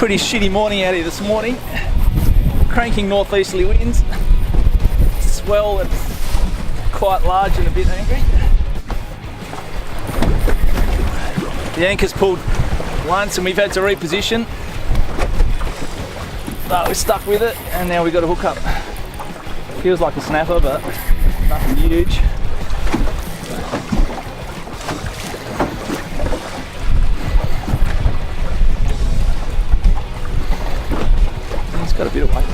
Pretty shitty morning out here this morning. Cranking northeasterly winds. Swell that's quite large and a bit angry. The anchor's pulled once and we've had to reposition. But we're stuck with it and now we've got to hook up. Feels like a snapper but nothing huge. It's got a bit of weight.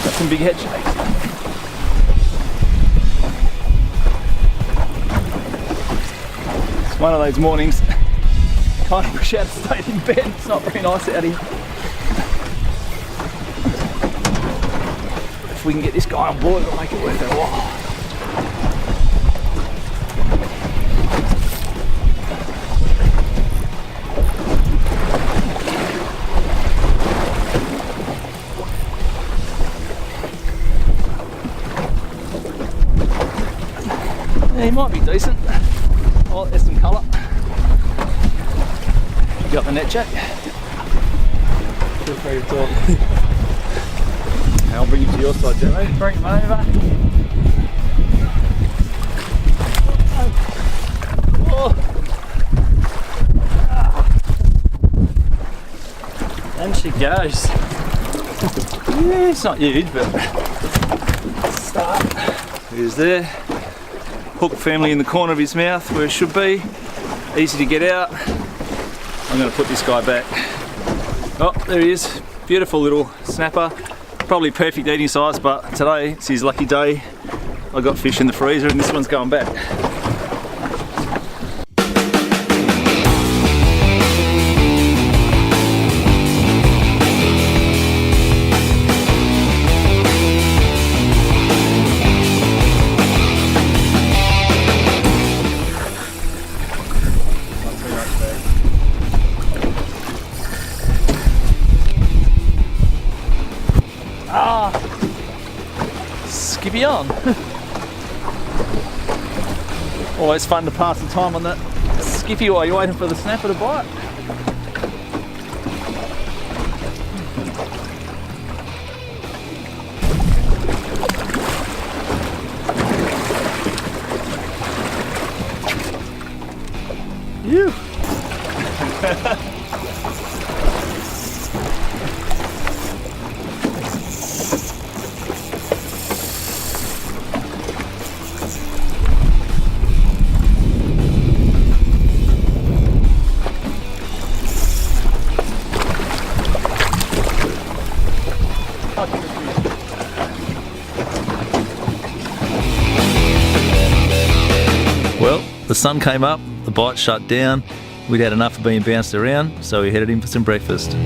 Got some big head shakes. It's one of those mornings. Kind of wish I had stayed in bed. It's not very nice out here. If we can get this guy on board, it'll make it worth our while. Yeah, he might be decent. Oh, there's some colour. You got the net check? Feel free to talk. I'll bring you to your side, Jeremy. Bring him over. Oh. And she goes. Yeah, it's not huge, but start. Here's there. Hook firmly in the corner of his mouth where it should be. Easy to get out. I'm going to put this guy back. Oh, there he is. Beautiful little snapper. Probably perfect eating size, but today it's his lucky day. I got fish in the freezer and this one's going back. Ah, skippy on. Always fun to pass the time on that skippy while you're waiting for the snapper to bite. You. Well, the sun came up, the bite shut down, we'd had enough of being bounced around, so we headed in for some breakfast.